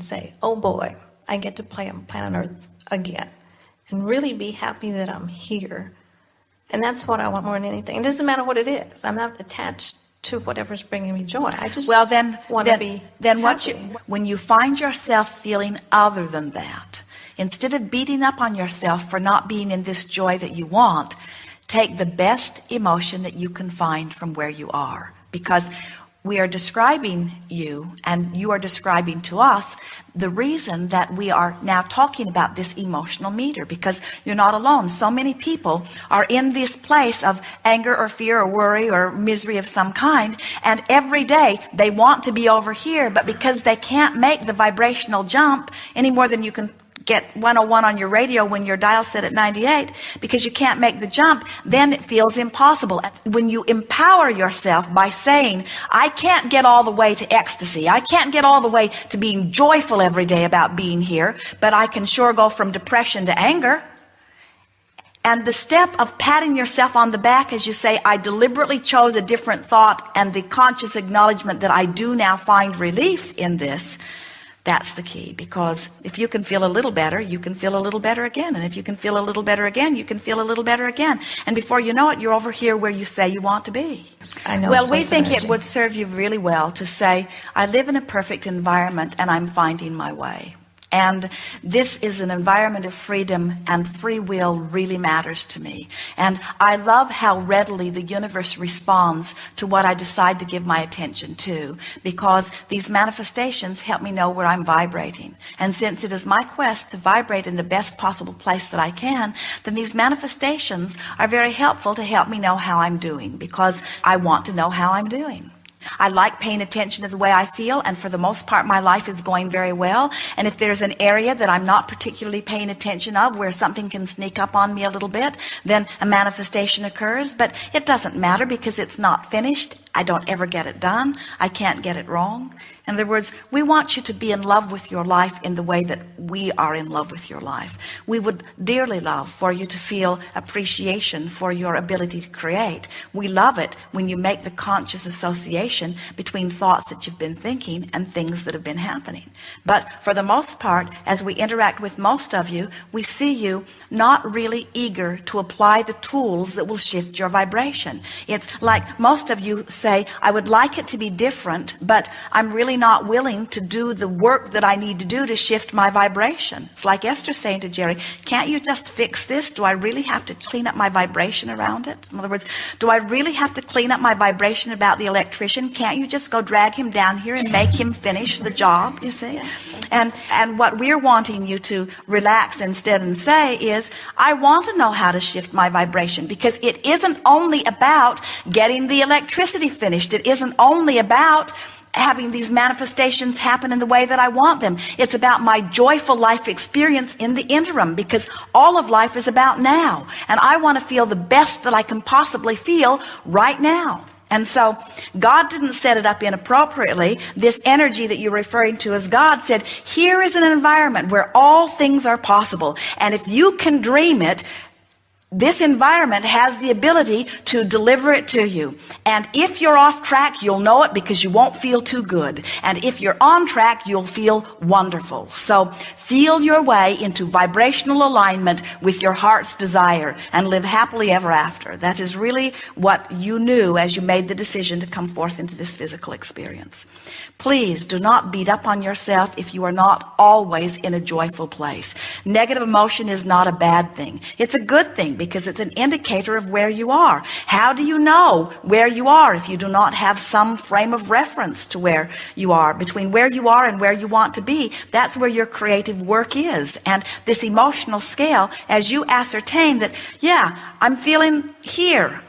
and say, oh boy, I get to play on planet Earth again, and really be happy that I'm here. And that's what I want more than anything. It doesn't matter what it is. I'm not attached to whatever's bringing me joy. I just want to be happy. When you find yourself feeling other than that, instead of beating up on yourself for not being in this joy that you want, take the best emotion that you can find from where you are. Because we are describing you, and you are describing to us the reason that we are now talking about this emotional meter, because you're not alone. So many people are in this place of anger or fear or worry or misery of some kind, and every day they want to be over here, but because they can't make the vibrational jump any more than you can get 101 on your radio when your dial set at 98, because you can't make the jump, then it feels impossible. When you empower yourself by saying, I can't get all the way to ecstasy, I can't get all the way to being joyful every day about being here, but I can sure go from depression to anger. And the step of patting yourself on the back as you say, I deliberately chose a different thought, and the conscious acknowledgement that I do now find relief in this, that's the key. Because if you can feel a little better, you can feel a little better again. And if you can feel a little better again, you can feel a little better again. And before you know it, you're over here where you say you want to be. I know. Well, we think it would serve you really well to say, I live in a perfect environment and I'm finding my way. And this is an environment of freedom, and free will really matters to me. And I love how readily the universe responds to what I decide to give my attention to, because these manifestations help me know where I'm vibrating. And since it is my quest to vibrate in the best possible place that I can, then these manifestations are very helpful to help me know how I'm doing, because I want to know how I'm doing. I like paying attention to the way I feel, and for the most part my life is going very well. And if there's an area that I'm not particularly paying attention of, where something can sneak up on me a little bit, then a manifestation occurs. But it doesn't matter, because it's not finished. I don't ever get it done. I can't get it wrong. In other words, we want you to be in love with your life in the way that we are in love with your life. We would dearly love for you to feel appreciation for your ability to create. We love it when you make the conscious association between thoughts that you've been thinking and things that have been happening. But for the most part, as we interact with most of you, we see you not really eager to apply the tools that will shift your vibration. It's like most of you say, I would like it to be different, but I'm really not willing to do the work that I need to do to shift my vibration. It's like Esther saying to Jerry, can't you just fix this? Do I really have to clean up my vibration around it? In other words, do I really have to clean up my vibration about the electrician? Can't you just go drag him down here and make him finish the job, you see? And what we're wanting you to relax instead and say is, I want to know how to shift my vibration, because it isn't only about getting the electricity finished. It isn't only about having these manifestations happen in the way that I want them. It's about my joyful life experience in the interim, because all of life is about now. And I want to feel the best that I can possibly feel right now. And so God didn't set it up inappropriately. This energy that you're referring to as God said, here is an environment where all things are possible. And if you can dream it, this environment has the ability to deliver it to you. And if you're off track, you'll know it, because you won't feel too good. And if you're on track, you'll feel wonderful. So feel your way into vibrational alignment with your heart's desire and live happily ever after. That is really what you knew as you made the decision to come forth into this physical experience. Please do not beat up on yourself if you are not always in a joyful place. Negative emotion is not a bad thing. It's a good thing, because it's an indicator of where you are. How do you know where you are if you do not have some frame of reference to where you are? Between where you are and where you want to be, that's where your creative work is. And this emotional scale, as you ascertain that, yeah, I'm feeling here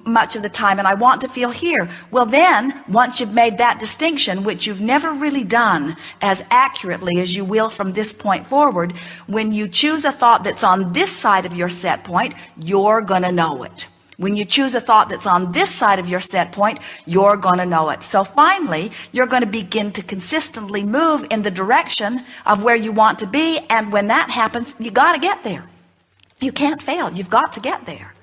much of the time, and I want to feel here. Well, then, once you've made that distinction, which you've never really done as accurately as you will from this point forward, when you choose a thought that's on this side of your set point, you're going to know it. When you choose a thought that's on this side of your set point, you're going to know it. So finally, you're going to begin to consistently move in the direction of where you want to be. And when that happens, you got to get there. You can't fail. You've got to get there.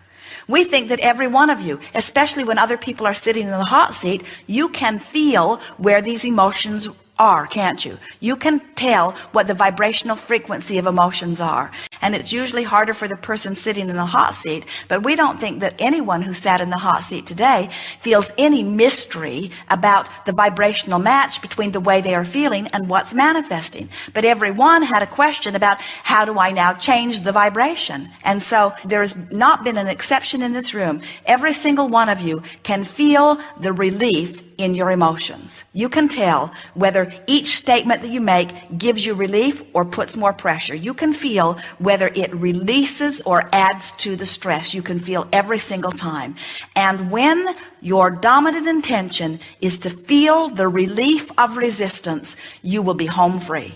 We think that every one of you, especially when other people are sitting in the hot seat, you can feel where these emotions are, can't you? You can tell what the vibrational frequency of emotions are. And it's usually harder for the person sitting in the hot seat, but we don't think that anyone who sat in the hot seat today feels any mystery about the vibrational match between the way they are feeling and what's manifesting. But everyone had a question about, how do I now change the vibration? And so there's not been an exception in this room. Every single one of you can feel the relief in your emotions. You can tell whether each statement that you make gives you relief or puts more pressure. You can feel whether it releases or adds to the stress. You can feel every single time. And when your dominant intention is to feel the relief of resistance, you will be home free.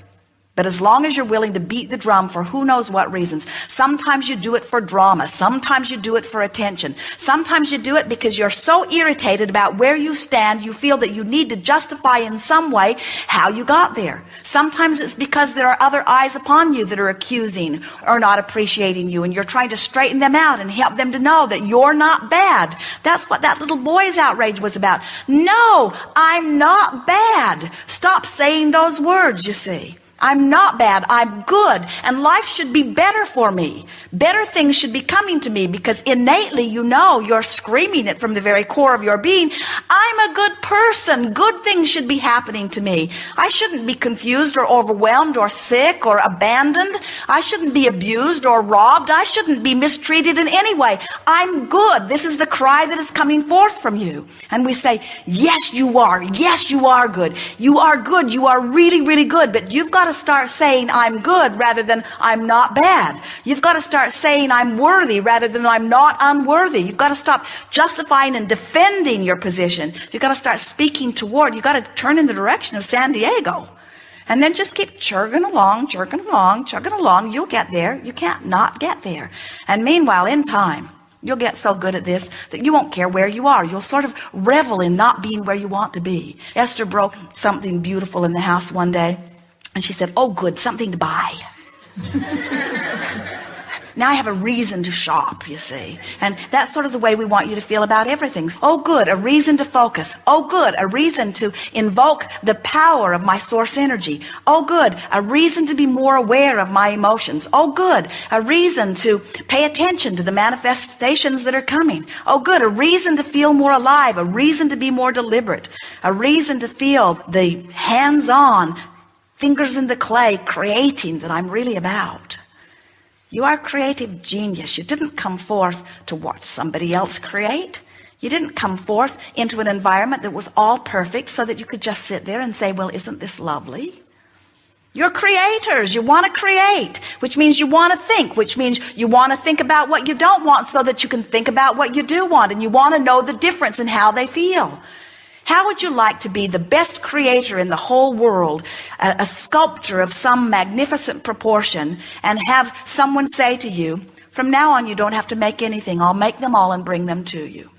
But as long as you're willing to beat the drum for who knows what reasons, sometimes you do it for drama, sometimes you do it for attention, sometimes you do it because you're so irritated about where you stand, you feel that you need to justify in some way how you got there. Sometimes it's because there are other eyes upon you that are accusing or not appreciating you, and you're trying to straighten them out and help them to know that you're not bad. That's what that little boy's outrage was about. No, I'm not bad. Stop saying those words, you see. I'm not bad, I'm good, and life should be better for me. Better things should be coming to me, because innately you know, you're screaming it from the very core of your being, I'm a good person, good things should be happening to me. I shouldn't be confused or overwhelmed or sick or abandoned. I shouldn't be abused or robbed. I shouldn't be mistreated in any way. I'm good. This is the cry that is coming forth from you. And we say, yes you are good. You are good, you are really, really good, but you've got to start saying I'm good rather than I'm not bad. You've got to start saying I'm worthy rather than I'm not unworthy. You've got to stop justifying and defending your position. You've got to start speaking toward. You've got to turn in the direction of San Diego. And then just keep chugging along. You'll get there. You can't not get there. And meanwhile, in time, you'll get so good at this that you won't care where you are. You'll sort of revel in not being where you want to be. Esther broke something beautiful in the house one day. And she said, oh, good, something to buy. Now I have a reason to shop, you see. And that's sort of the way we want you to feel about everything. Oh, good, a reason to focus. Oh, good, a reason to invoke the power of my source energy. Oh, good, a reason to be more aware of my emotions. Oh, good, a reason to pay attention to the manifestations that are coming. Oh, good, a reason to feel more alive, a reason to be more deliberate, a reason to feel the hands-on, fingers in the clay, creating that I'm really about. You are a creative genius. You didn't come forth to watch somebody else create. You didn't come forth into an environment that was all perfect so that you could just sit there and say, well, isn't this lovely? You're creators. You want to create, which means you want to think, which means you want to think about what you don't want so that you can think about what you do want, and you want to know the difference in how they feel. How would you like to be the best creator in the whole world, a sculptor of some magnificent proportion, and have someone say to you, from now on you don't have to make anything, I'll make them all and bring them to you.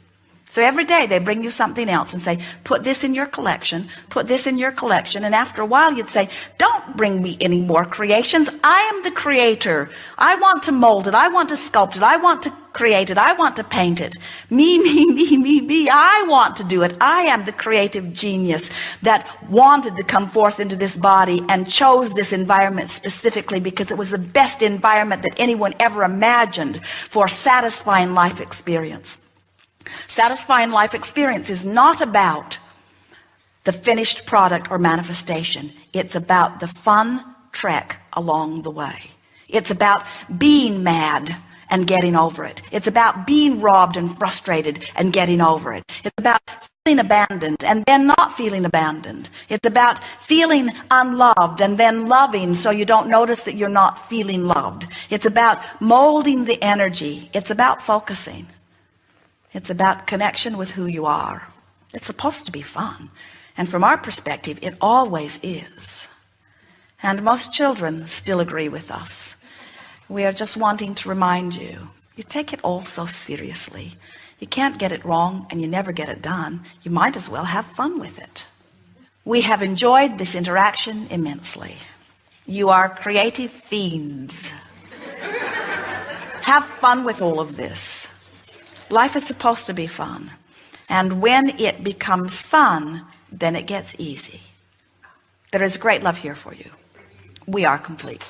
So every day they bring you something else and say, put this in your collection, put this in your collection. And after a while you'd say, don't bring me any more creations. I am the creator. I want to mold it. I want to sculpt it. I want to create it. I want to paint it. Me. I want to do it. I am the creative genius that wanted to come forth into this body and chose this environment specifically because it was the best environment that anyone ever imagined for satisfying life experience. Satisfying life experience is not about the finished product or manifestation. It's about the fun trek along the way. It's about being mad and getting over it. It's about being robbed and frustrated and getting over it. It's about feeling abandoned and then not feeling abandoned. It's about feeling unloved and then loving so you don't notice that you're not feeling loved. It's about molding the energy. It's about focusing. It's about connection with who you are. It's supposed to be fun. And from our perspective, it always is. And most children still agree with us. We are just wanting to remind you, you take it all so seriously. You can't get it wrong and you never get it done. You might as well have fun with it. We have enjoyed this interaction immensely. You are creative fiends. Have fun with all of this. Life is supposed to be fun. And when it becomes fun, then it gets easy. There is great love here for you. We are complete.